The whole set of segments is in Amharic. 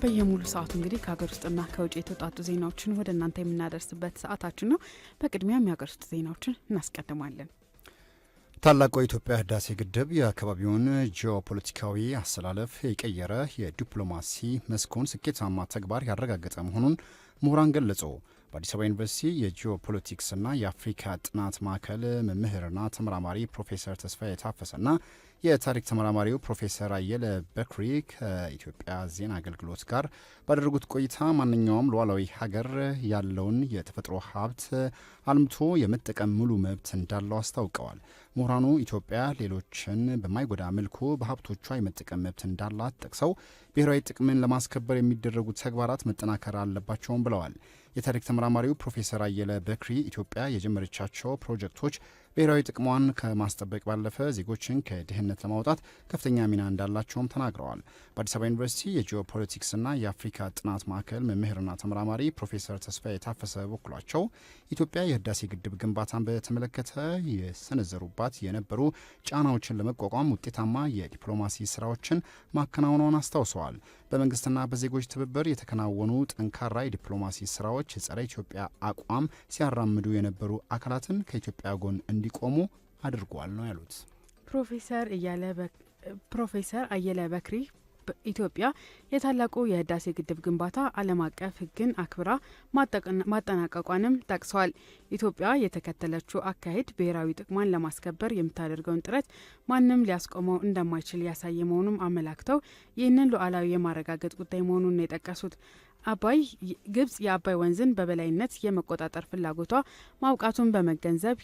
በየሙሉ ሰዓቱ እንግዲህ ከሀገር ውስጥና ከውጭ የተውጣጡ ዜናዎችን ወደ እናንተ የምናደርስበት ሰዓታችን ነው። በቅድሚያ የሀገር ውስጥ ዜናዎችን እናስቀድማለን። ታላቁ የኢትዮጵያ ህዳሴ ግድብ የአካባቢውን ጂኦፖለቲካዊ አሰላለፍ የቀየረ የዲፕሎማሲ መስኩን ስኬታማ ተግባር ያረጋገጠ መሆኑን ምሁራን ገለጹ። በአዲስ አበባ ዩኒቨርሲቲ የጂኦፖለቲክስና የአፍሪካ ጥናት ማዕከል መምህርና ተመራማሪ ፕሮፌሰር ተስፋዬ ታፈሰና የታሪክ ተመራማሪው ፕሮፌሰር አየለ በክሪ ከኢትዮጵያ ዜና አገልግሎት ጋር ባደረጉት ቆይታ ማንኛውም ሉዓላዊ ሀገር ያለውን የተፈጥሮ ሀብት አልምቶ የመጠቀም ሙሉ መብት እንዳለው አስታውቀዋል። ምሁራኑ ኢትዮጵያ ሌሎችን በማይጎዳ መልኩ በሀብቶቿ የመጠቀም መብት እንዳላት ጠቅሰው ብሔራዊ ጥቅምን ለማስከበር የሚደረጉ ተግባራት መጠናከር አለባቸውም ብለዋል። የታሪክ ተመራማሪው ፕሮፌሰር አየለ በክሪ ኢትዮጵያ የጀመረቻቸው ፕሮጀክቶች ብሔራዊ ጥቅሟን ከማስጠበቅ ባለፈ ዜጎችን ከድህነት ለማውጣት ከፍተኛ ሚና እንዳላቸውም ተናግረዋል። በአዲስ አበባ ዩኒቨርሲቲ የጂኦፖለቲክስና የአፍሪካ ጥናት ማዕከል መምህርና ተመራማሪ ፕሮፌሰር ተስፋዬ የታፈሰ በኩላቸው ኢትዮጵያ የህዳሴ ግድብ ግንባታን በተመለከተ የሰነዘሩባት የነበሩ ጫናዎችን ለመቋቋም ውጤታማ የዲፕሎማሲ ስራዎችን ማከናወኗን አስታውሰዋል። በመንግስትና በዜጎች ትብብር የተከናወኑ ጠንካራ የዲፕሎማሲ ስራዎች ጸረ ኢትዮጵያ አቋም ሲያራምዱ የነበሩ አካላትን ከኢትዮጵያ ጎን እንዲቆሙ አድርጓል ነው ያሉት። ፕሮፌሰር አየለ በክሪ ኢትዮጵያ የታላቁ የህዳሴ ግድብ ግንባታ ዓለም አቀፍ ሕግን አክብራ ማጠናቀቋንም ጠቅሰዋል። ኢትዮጵያ የተከተለችው አካሄድ ብሔራዊ ጥቅሟን ለማስከበር የምታደርገውን ጥረት ማንም ሊያስቆመው እንደማይችል ያሳየ መሆኑን አመላክተው ይህንን ሉዓላዊ የማረጋገጥ ጉዳይ መሆኑን የጠቀሱት ግብጽ የአባይ ወንዝን በበላይነት የመቆጣጠር ፍላጎቷ ማውቃቱን በመገንዘብ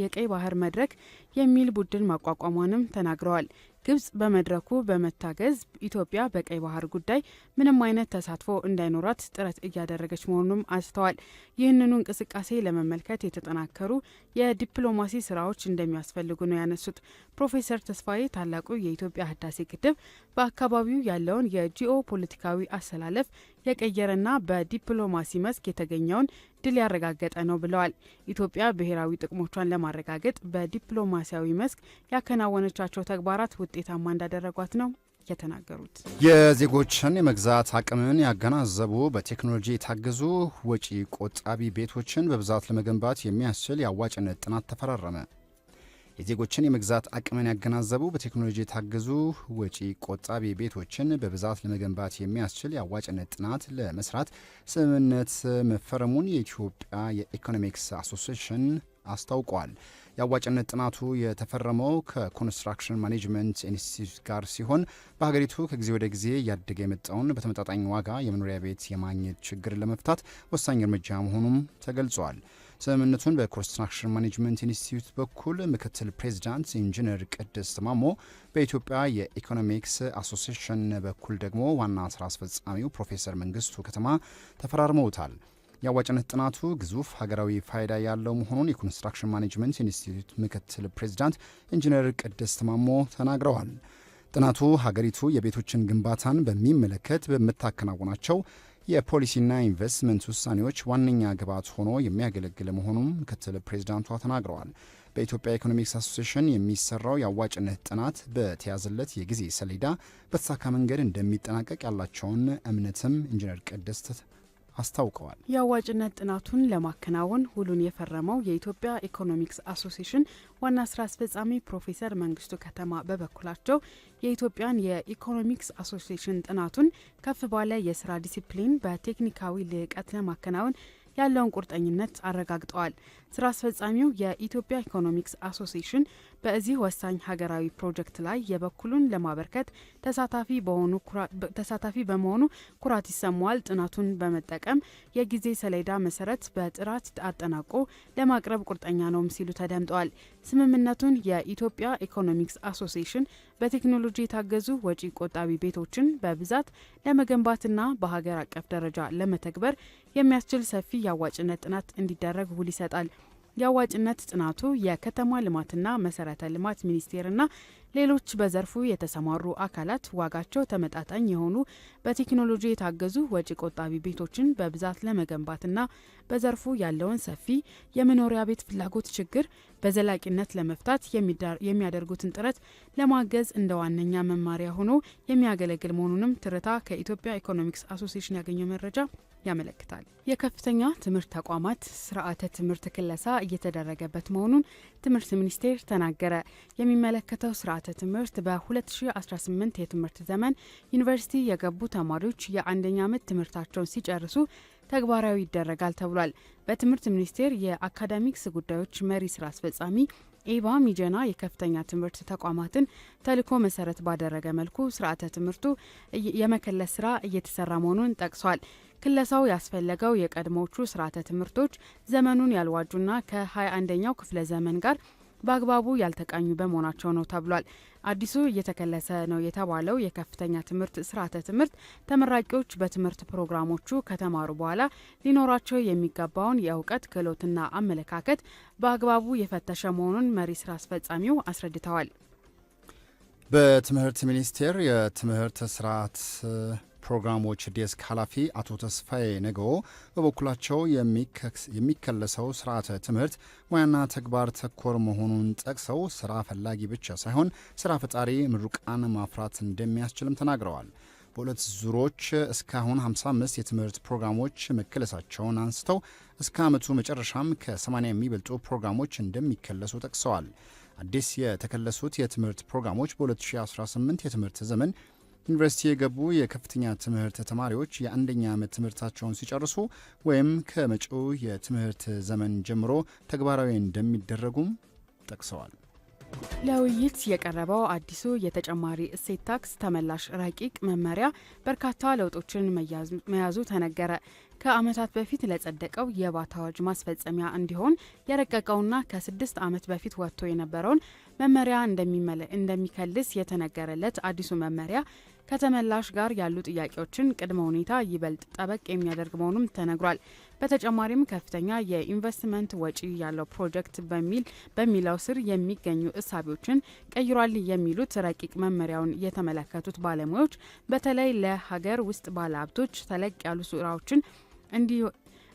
የቀይ ባህር መድረክ የሚል ቡድን ማቋቋሟንም ተናግረዋል። ግብጽ በመድረኩ በመታገዝ ኢትዮጵያ በቀይ ባህር ጉዳይ ምንም አይነት ተሳትፎ እንዳይኖራት ጥረት እያደረገች መሆኑንም አስተዋል። ይህንኑ እንቅስቃሴ ለመመልከት የተጠናከሩ የዲፕሎማሲ ስራዎች እንደሚያስፈልጉ ነው ያነሱት። ፕሮፌሰር ተስፋዬ ታላቁ የኢትዮጵያ ህዳሴ ግድብ በአካባቢው ያለውን የጂኦ ፖለቲካዊ አሰላለፍ የቀየረና በዲፕሎማሲ መስክ የተገኘውን ድል ያረጋገጠ ነው ብለዋል። ኢትዮጵያ ብሔራዊ ጥቅሞቿን ለማረጋገጥ በዲፕሎማሲያዊ መስክ ያከናወነቻቸው ተግባራት ውጤታማ እንዳደረጓት ነው የተናገሩት። የዜጎችን የመግዛት አቅምን ያገናዘቡ በቴክኖሎጂ የታገዙ ወጪ ቆጣቢ ቤቶችን በብዛት ለመገንባት የሚያስችል የአዋጭነት ጥናት ተፈራረመ። የዜጎችን የመግዛት አቅምን ያገናዘቡ በቴክኖሎጂ የታገዙ ወጪ ቆጣቢ ቤቶችን በብዛት ለመገንባት የሚያስችል የአዋጭነት ጥናት ለመስራት ስምምነት መፈረሙን የኢትዮጵያ የኢኮኖሚክስ አሶሲሽን አስታውቋል። የአዋጭነት ጥናቱ የተፈረመው ከኮንስትራክሽን ማኔጅመንት ኢንስቲትዩት ጋር ሲሆን በሀገሪቱ ከጊዜ ወደ ጊዜ እያደገ የመጣውን በተመጣጣኝ ዋጋ የመኖሪያ ቤት የማግኘት ችግርን ለመፍታት ወሳኝ እርምጃ መሆኑም ተገልጿል። ስምምነቱን በኮንስትራክሽን ማኔጅመንት ኢንስቲትዩት በኩል ምክትል ፕሬዚዳንት ኢንጂነር ቅድስት ማሞ፣ በኢትዮጵያ የኢኮኖሚክስ አሶሲሽን በኩል ደግሞ ዋና ስራ አስፈጻሚው ፕሮፌሰር መንግስቱ ከተማ ተፈራርመውታል። የአዋጭነት ጥናቱ ግዙፍ ሀገራዊ ፋይዳ ያለው መሆኑን የኮንስትራክሽን ማኔጅመንት ኢንስቲትዩት ምክትል ፕሬዚዳንት ኢንጂነር ቅድስት ማሞ ተናግረዋል። ጥናቱ ሀገሪቱ የቤቶችን ግንባታን በሚመለከት በምታከናውናቸው የፖሊሲና ኢንቨስትመንት ውሳኔዎች ዋነኛ ግብዓት ሆኖ የሚያገለግል መሆኑን ምክትል ፕሬዚዳንቷ ተናግረዋል። በኢትዮጵያ ኢኮኖሚክስ አሶሲሽን የሚሰራው የአዋጭነት ጥናት በተያዘለት የጊዜ ሰሌዳ በተሳካ መንገድ እንደሚጠናቀቅ ያላቸውን እምነትም ኢንጂነር ቅድስት አስታውቀዋል። የአዋጭነት ጥናቱን ለማከናወን ውሉን የፈረመው የኢትዮጵያ ኢኮኖሚክስ አሶሲሽን ዋና ስራ አስፈጻሚ ፕሮፌሰር መንግስቱ ከተማ በበኩላቸው የኢትዮጵያን የኢኮኖሚክስ አሶሲሽን ጥናቱን ከፍ ባለ የስራ ዲሲፕሊን በቴክኒካዊ ልዕቀት ለማከናወን ያለውን ቁርጠኝነት አረጋግጠዋል። ስራ አስፈጻሚው የኢትዮጵያ ኢኮኖሚክስ አሶሲሽን በዚህ ወሳኝ ሀገራዊ ፕሮጀክት ላይ የበኩሉን ለማበርከት ተሳታፊ በመሆኑ ኩራት ይሰማዋል። ጥናቱን በመጠቀም የጊዜ ሰሌዳ መሰረት በጥራት አጠናቆ ለማቅረብ ቁርጠኛ ነውም ሲሉ ተደምጠዋል። ስምምነቱን የኢትዮጵያ ኢኮኖሚክስ አሶሲሽን በቴክኖሎጂ የታገዙ ወጪ ቆጣቢ ቤቶችን በብዛት ለመገንባትና በሀገር አቀፍ ደረጃ ለመተግበር የሚያስችል ሰፊ የአዋጭነት ጥናት እንዲደረግ ውል ይሰጣል። የአዋጭነት ጥናቱ የከተማ ልማትና መሰረተ ልማት ሚኒስቴርና ሌሎች በዘርፉ የተሰማሩ አካላት ዋጋቸው ተመጣጣኝ የሆኑ በቴክኖሎጂ የታገዙ ወጪ ቆጣቢ ቤቶችን በብዛት ለመገንባትና በዘርፉ ያለውን ሰፊ የመኖሪያ ቤት ፍላጎት ችግር በዘላቂነት ለመፍታት የሚያደርጉትን ጥረት ለማገዝ እንደ ዋነኛ መማሪያ ሆኖ የሚያገለግል መሆኑንም ትርታ ከኢትዮጵያ ኢኮኖሚክስ አሶሲዬሽን ያገኘው መረጃ ያመለክታል። የከፍተኛ ትምህርት ተቋማት ስርዓተ ትምህርት ክለሳ እየተደረገበት መሆኑን ትምህርት ሚኒስቴር ተናገረ። የሚመለከተው ስርዓተ ትምህርት በ2018 የትምህርት ዘመን ዩኒቨርሲቲ የገቡ ተማሪዎች የአንደኛ ዓመት ትምህርታቸውን ሲጨርሱ ተግባራዊ ይደረጋል ተብሏል። በትምህርት ሚኒስቴር የአካዳሚክስ ጉዳዮች መሪ ስራ አስፈጻሚ ኤባ ሚጀና የከፍተኛ ትምህርት ተቋማትን ተልዕኮ መሰረት ባደረገ መልኩ ስርዓተ ትምህርቱ የመከለስ ስራ እየተሰራ መሆኑን ጠቅሷል። ክለሳው ያስፈለገው የቀድሞዎቹ ስርዓተ ትምህርቶች ዘመኑን ያልዋጁና ከ21ኛው ክፍለ ዘመን ጋር በአግባቡ ያልተቃኙ በመሆናቸው ነው ተብሏል። አዲሱ እየተከለሰ ነው የተባለው የከፍተኛ ትምህርት ስርዓተ ትምህርት ተመራቂዎች በትምህርት ፕሮግራሞቹ ከተማሩ በኋላ ሊኖራቸው የሚገባውን የእውቀት ክህሎትና አመለካከት በአግባቡ የፈተሸ መሆኑን መሪ ስራ አስፈጻሚው አስረድተዋል። በትምህርት ሚኒስቴር የትምህርት ስርዓት ፕሮግራሞች ዴስክ ኃላፊ አቶ ተስፋዬ ነገዎ በበኩላቸው የሚከለሰው ስርዓተ ትምህርት ሙያና ተግባር ተኮር መሆኑን ጠቅሰው ስራ ፈላጊ ብቻ ሳይሆን ስራ ፈጣሪ ምሩቃን ማፍራት እንደሚያስችልም ተናግረዋል። በሁለት ዙሮች እስካሁን 55 የትምህርት ፕሮግራሞች መከለሳቸውን አንስተው እስከ ዓመቱ መጨረሻም ከ80 የሚበልጡ ፕሮግራሞች እንደሚከለሱ ጠቅሰዋል። አዲስ የተከለሱት የትምህርት ፕሮግራሞች በ2018 የትምህርት ዘመን ዩኒቨርሲቲ የገቡ የከፍተኛ ትምህርት ተማሪዎች የአንደኛ ዓመት ትምህርታቸውን ሲጨርሱ ወይም ከመጪው የትምህርት ዘመን ጀምሮ ተግባራዊ እንደሚደረጉም ጠቅሰዋል። ለውይይት የቀረበው አዲሱ የተጨማሪ እሴት ታክስ ተመላሽ ረቂቅ መመሪያ በርካታ ለውጦችን መያዙ ተነገረ። ከዓመታት በፊት ለጸደቀው የቫት አዋጅ ማስፈጸሚያ እንዲሆን የረቀቀውና ከ6 ዓመት በፊት ወጥቶ የነበረውን መመሪያ እንደሚከልስ የተነገረለት አዲሱ መመሪያ ከተመላሽ ጋር ያሉ ጥያቄዎችን ቅድመ ሁኔታ ይበልጥ ጠበቅ የሚያደርግ መሆኑም ተነግሯል። በተጨማሪም ከፍተኛ የኢንቨስትመንት ወጪ ያለው ፕሮጀክት በሚለው ስር የሚገኙ እሳቤዎችን ቀይሯል የሚሉት ረቂቅ መመሪያውን የተመለከቱት ባለሙያዎች በተለይ ለሀገር ውስጥ ባለሀብቶች ተለቅ ያሉ ስራዎችን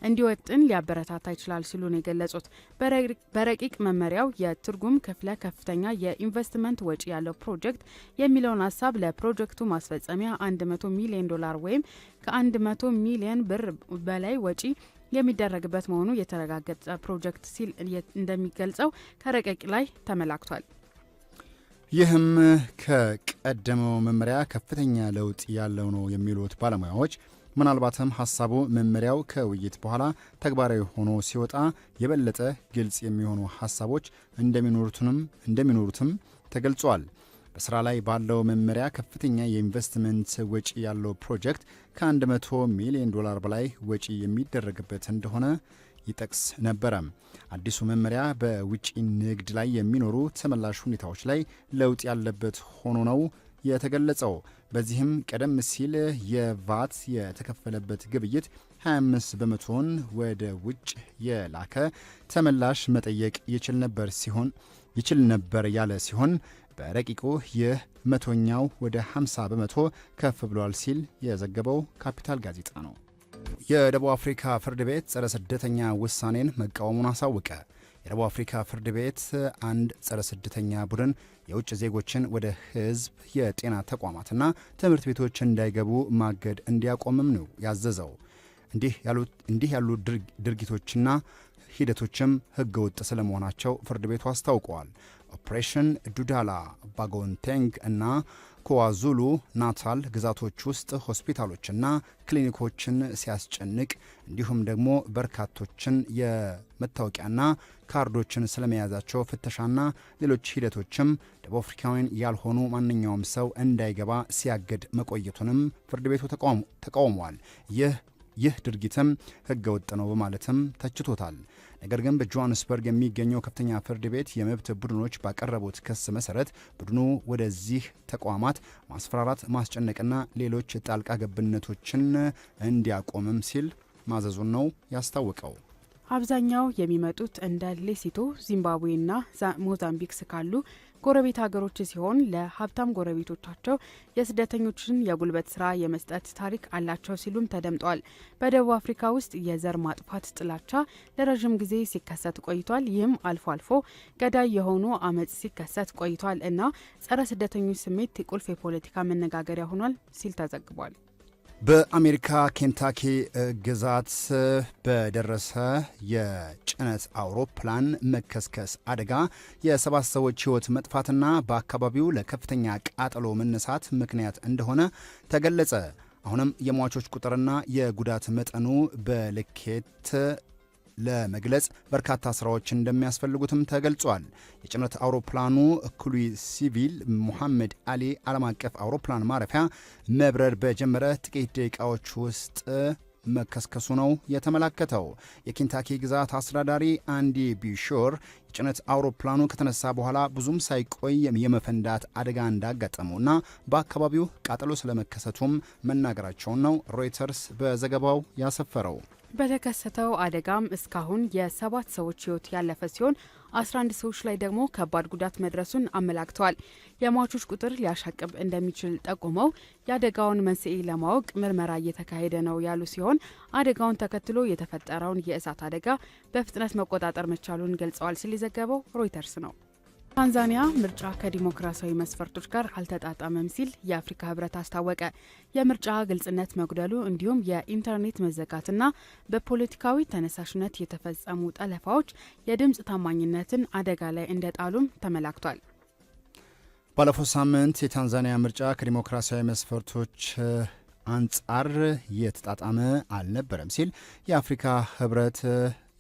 እንዲወጥን ሊያበረታታ ይችላል ሲሉ ነው የገለጹት። በረቂቅ መመሪያው የትርጉም ክፍለ ከፍተኛ የኢንቨስትመንት ወጪ ያለው ፕሮጀክት የሚለውን ሀሳብ ለፕሮጀክቱ ማስፈጸሚያ $100 ሚሊዮን ወይም ከ100 ሚሊዮን ብር በላይ ወጪ የሚደረግበት መሆኑ የተረጋገጠ ፕሮጀክት ሲል እንደሚገልጸው ከረቂቅ ላይ ተመላክቷል። ይህም ከቀደመው መመሪያ ከፍተኛ ለውጥ ያለው ነው የሚሉት ባለሙያዎች ምናልባትም ሀሳቡ መመሪያው ከውይይት በኋላ ተግባራዊ ሆኖ ሲወጣ የበለጠ ግልጽ የሚሆኑ ሀሳቦች እንደሚኖሩትም ተገልጿል። በስራ ላይ ባለው መመሪያ ከፍተኛ የኢንቨስትመንት ወጪ ያለው ፕሮጀክት ከ100 ሚሊዮን ዶላር በላይ ወጪ የሚደረግበት እንደሆነ ይጠቅስ ነበረ። አዲሱ መመሪያ በውጭ ንግድ ላይ የሚኖሩ ተመላሽ ሁኔታዎች ላይ ለውጥ ያለበት ሆኖ ነው የተገለጸው። በዚህም ቀደም ሲል የቫት የተከፈለበት ግብይት 25 በመቶን ወደ ውጭ የላከ ተመላሽ መጠየቅ ይችል ነበር ያለ ሲሆን በረቂቁ ይህ መቶኛው ወደ 50 በመቶ ከፍ ብሏል ሲል የዘገበው ካፒታል ጋዜጣ ነው። የደቡብ አፍሪካ ፍርድ ቤት ጸረ ስደተኛ ውሳኔን መቃወሙን አሳወቀ። የደቡብ አፍሪካ ፍርድ ቤት አንድ ጸረ ስደተኛ ቡድን የውጭ ዜጎችን ወደ ሕዝብ የጤና ተቋማትና ትምህርት ቤቶች እንዳይገቡ ማገድ እንዲያቆምም ነው ያዘዘው። እንዲህ ያሉ ድርጊቶችና ሂደቶችም ሕገወጥ ስለመሆናቸው ፍርድ ቤቱ አስታውቀዋል። ኦፕሬሽን ዱዳላ ባጎንቴንግ እና ኮዋዙሉ ናታል ግዛቶች ውስጥ ሆስፒታሎችና ክሊኒኮችን ሲያስጨንቅ እንዲሁም ደግሞ በርካቶችን የመታወቂያና ካርዶችን ስለመያዛቸው ፍተሻና ሌሎች ሂደቶችም ደቡብ አፍሪካውያን ያልሆኑ ማንኛውም ሰው እንዳይገባ ሲያገድ መቆየቱንም ፍርድ ቤቱ ተቃውሟል። ይህ ድርጊትም ሕገ ወጥ ነው በማለትም ተችቶታል። ነገር ግን በጆሃንስበርግ የሚገኘው ከፍተኛ ፍርድ ቤት የመብት ቡድኖች ባቀረቡት ክስ መሰረት ቡድኑ ወደዚህ ተቋማት ማስፈራራት፣ ማስጨነቅና ሌሎች ጣልቃ ገብነቶችን እንዲያቆምም ሲል ማዘዙን ነው ያስታወቀው። አብዛኛው የሚመጡት እንደ ሌሲቶ፣ ዚምባብዌና ሞዛምቢክ ካሉ ጎረቤት ሀገሮች ሲሆን ለሀብታም ጎረቤቶቻቸው የስደተኞችን የጉልበት ስራ የመስጠት ታሪክ አላቸው ሲሉም ተደምጧል። በደቡብ አፍሪካ ውስጥ የዘር ማጥፋት ጥላቻ ለረዥም ጊዜ ሲከሰት ቆይቷል። ይህም አልፎ አልፎ ገዳይ የሆኑ አመጽ ሲከሰት ቆይቷል እና ጸረ ስደተኞች ስሜት ቁልፍ የፖለቲካ መነጋገሪያ ሆኗል ሲል ተዘግቧል። በአሜሪካ ኬንታኪ ግዛት በደረሰ የጭነት አውሮፕላን መከስከስ አደጋ የ7 ሰዎች ሕይወት መጥፋትና በአካባቢው ለከፍተኛ ቃጠሎ መነሳት ምክንያት እንደሆነ ተገለጸ። አሁንም የሟቾች ቁጥርና የጉዳት መጠኑ በልኬት ለመግለጽ በርካታ ስራዎች እንደሚያስፈልጉትም ተገልጿል። የጭነት አውሮፕላኑ እኩሉ ሲቪል ሙሐመድ አሊ ዓለም አቀፍ አውሮፕላን ማረፊያ መብረር በጀመረ ጥቂት ደቂቃዎች ውስጥ መከስከሱ ነው የተመላከተው። የኬንታኪ ግዛት አስተዳዳሪ አንዲ ቢሾር የጭነት አውሮፕላኑ ከተነሳ በኋላ ብዙም ሳይቆይ የመፈንዳት አደጋ እንዳጋጠመውና በአካባቢው ቃጠሎ ስለመከሰቱም መናገራቸውን ነው ሮይተርስ በዘገባው ያሰፈረው። በተከሰተው አደጋም እስካሁን የ7 ሰዎች ሕይወት ያለፈ ሲሆን 11 ሰዎች ላይ ደግሞ ከባድ ጉዳት መድረሱን አመላክተዋል። የሟቾች ቁጥር ሊያሻቅብ እንደሚችል ጠቁመው የአደጋውን መንስኤ ለማወቅ ምርመራ እየተካሄደ ነው ያሉ ሲሆን አደጋውን ተከትሎ የተፈጠረውን የእሳት አደጋ በፍጥነት መቆጣጠር መቻሉን ገልጸዋል ሲል የዘገበው ሮይተርስ ነው። ታንዛኒያ ምርጫ ከዲሞክራሲያዊ መስፈርቶች ጋር አልተጣጣመም ሲል የአፍሪካ ህብረት አስታወቀ። የምርጫ ግልጽነት መጉደሉ እንዲሁም የኢንተርኔት መዘጋትና በፖለቲካዊ ተነሳሽነት የተፈጸሙ ጠለፋዎች የድምፅ ታማኝነትን አደጋ ላይ እንደጣሉም ተመላክቷል። ባለፈው ሳምንት የታንዛኒያ ምርጫ ከዲሞክራሲያዊ መስፈርቶች አንጻር የተጣጣመ አልነበረም ሲል የአፍሪካ ህብረት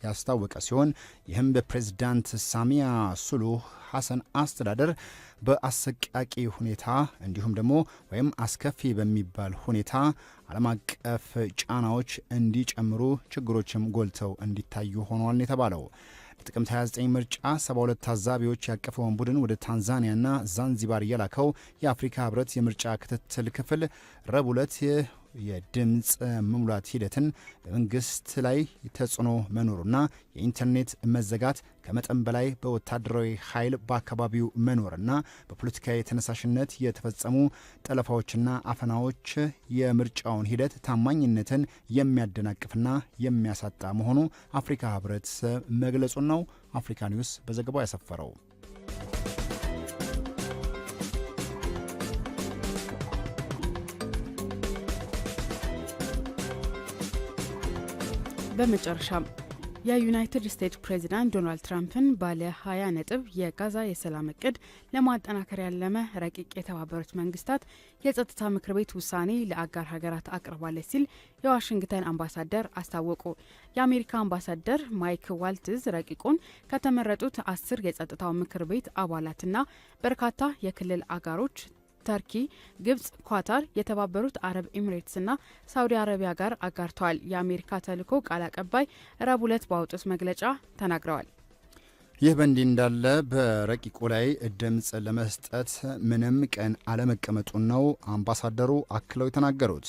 ያስታወቀ ሲሆን ይህም በፕሬዝዳንት ሳሚያ ሱሉሁ ሐሰን አስተዳደር በአሰቃቂ ሁኔታ እንዲሁም ደግሞ ወይም አስከፊ በሚባል ሁኔታ ዓለም አቀፍ ጫናዎች እንዲጨምሩ ችግሮችም ጎልተው እንዲታዩ ሆኗል የተባለው። ለጥቅምት 29 ምርጫ 72 ታዛቢዎች ያቀፈውን ቡድን ወደ ታንዛኒያና ዛንዚባር የላከው የአፍሪካ ህብረት የምርጫ ክትትል ክፍል ረቡዕ ዕለት የድምፅ መሙላት ሂደትን በመንግስት ላይ ተጽዕኖ መኖሩና የኢንተርኔት መዘጋት ከመጠን በላይ በወታደራዊ ኃይል በአካባቢው መኖርና በፖለቲካዊ ተነሳሽነት የተፈጸሙ ጠለፋዎችና አፈናዎች የምርጫውን ሂደት ታማኝነትን የሚያደናቅፍና የሚያሳጣ መሆኑ አፍሪካ ህብረት መግለጹን ነው አፍሪካ ኒውስ በዘገባው ያሰፈረው። በመጨረሻም የዩናይትድ ስቴትስ ፕሬዚዳንት ዶናልድ ትራምፕን ባለ 20 ነጥብ የጋዛ የሰላም እቅድ ለማጠናከር ያለመ ረቂቅ የተባበሩት መንግስታት የጸጥታ ምክር ቤት ውሳኔ ለአጋር ሀገራት አቅርባለች ሲል የዋሽንግተን አምባሳደር አስታወቁ። የአሜሪካ አምባሳደር ማይክ ዋልትዝ ረቂቁን ከተመረጡት 10 የጸጥታው ምክር ቤት አባላትና በርካታ የክልል አጋሮች ተርኪ፣ ግብጽ፣ ኳታር፣ የተባበሩት አረብ ኤሚሬትስና ሳውዲ አረቢያ ጋር አጋርተዋል። የአሜሪካ ተልዕኮ ቃል አቀባይ ረቡዕ ዕለት ባወጡት መግለጫ ተናግረዋል። ይህ በእንዲህ እንዳለ በረቂቁ ላይ ድምፅ ለመስጠት ምንም ቀን አለመቀመጡን ነው አምባሳደሩ አክለው የተናገሩት።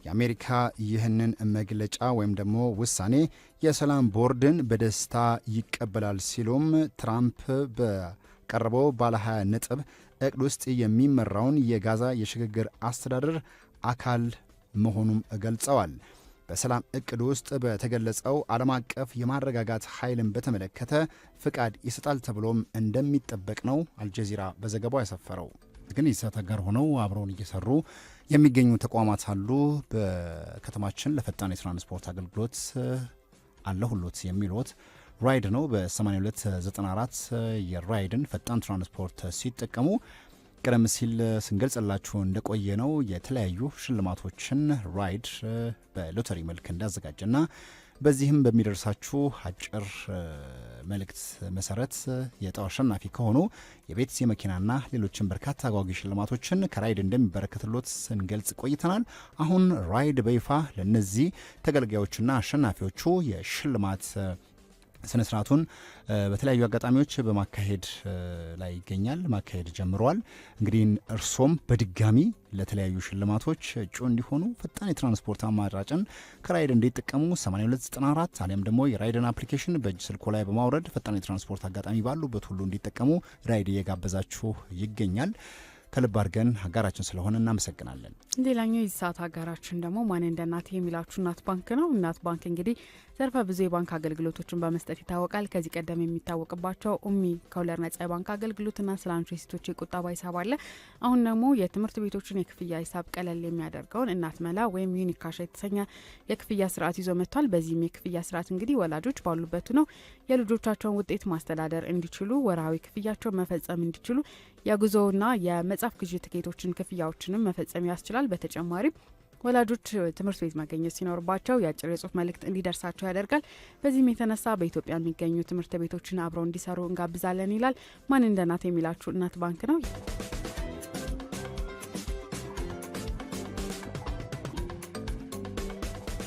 የአሜሪካ ይህንን መግለጫ ወይም ደግሞ ውሳኔ የሰላም ቦርድን በደስታ ይቀበላል ሲሉም ትራምፕ በቀረበው ባለ 20 ነጥብ እቅድ ውስጥ የሚመራውን የጋዛ የሽግግር አስተዳደር አካል መሆኑም ገልጸዋል። በሰላም እቅድ ውስጥ በተገለጸው ዓለም አቀፍ የማረጋጋት ኃይልን በተመለከተ ፍቃድ ይሰጣል ተብሎም እንደሚጠበቅ ነው አልጀዚራ በዘገባው ያሰፈረው። ግን የእሳት አጋር ሆነው አብረውን እየሰሩ የሚገኙ ተቋማት አሉ። በከተማችን ለፈጣን የትራንስፖርት አገልግሎት አለሁሎት የሚሉት ራይድ ነው። በ8294 የራይድን ፈጣን ትራንስፖርት ሲጠቀሙ ቀደም ሲል ስንገልጽላችሁ እንደቆየ ነው የተለያዩ ሽልማቶችን ራይድ በሎተሪ መልክ እንዳዘጋጀና በዚህም በሚደርሳችሁ አጭር መልእክት መሰረት የዕጣው አሸናፊ ከሆኑ የቤት የመኪናና ሌሎችን በርካታ አጓጊ ሽልማቶችን ከራይድ እንደሚበረከትሎት ስንገልጽ ቆይተናል። አሁን ራይድ በይፋ ለነዚህ ተገልጋዮችና አሸናፊዎቹ የሽልማት ስነ ስርዓቱን በተለያዩ አጋጣሚዎች በማካሄድ ላይ ይገኛል። ማካሄድ ጀምሯል። እንግዲህ እርሶም በድጋሚ ለተለያዩ ሽልማቶች እጩ እንዲሆኑ ፈጣን የትራንስፖርት አማራጭን ከራይድ እንዲጠቀሙ 8294 አሊያም ደግሞ የራይድን አፕሊኬሽን በእጅ ስልኮ ላይ በማውረድ ፈጣን የትራንስፖርት አጋጣሚ ባሉበት ሁሉ እንዲጠቀሙ ራይድ እየጋበዛችሁ ይገኛል። ከልብ አድርገን አጋራችን ስለሆነ እናመሰግናለን። ሌላኛው የሰዓት አጋራችን ደግሞ ማን እንደ እናት የሚላችሁ እናት ባንክ ነው። እናት ባንክ እንግዲህ ዘርፈ ብዙ የባንክ አገልግሎቶችን በመስጠት ይታወቃል። ከዚህ ቀደም የሚታወቅባቸው ኡሚ ከወለድ ነጻ የባንክ አገልግሎትና ስላንቾ የሴቶች የቁጠባ ሂሳብ አለ። አሁን ደግሞ የትምህርት ቤቶችን የክፍያ ሂሳብ ቀለል የሚያደርገውን እናት መላ ወይም ዩኒክ ካሽ የተሰኘ የክፍያ ስርዓት ይዞ መጥቷል። በዚህም የክፍያ ስርዓት እንግዲህ ወላጆች ባሉበት ነው የልጆቻቸውን ውጤት ማስተዳደር እንዲችሉ፣ ወርሃዊ ክፍያቸውን መፈጸም እንዲችሉ፣ የጉዞና የመጽሐፍ ግዢ ትኬቶችን ክፍያዎችንም መፈጸም ያስችላል። በተጨማሪም ወላጆች ትምህርት ቤት መገኘት ሲኖርባቸው የአጭር የጽሁፍ መልእክት እንዲደርሳቸው ያደርጋል። በዚህም የተነሳ በኢትዮጵያ የሚገኙ ትምህርት ቤቶችን አብረው እንዲሰሩ እንጋብዛለን ይላል። ማን እንደ እናት የሚላችሁ እናት ባንክ ነው።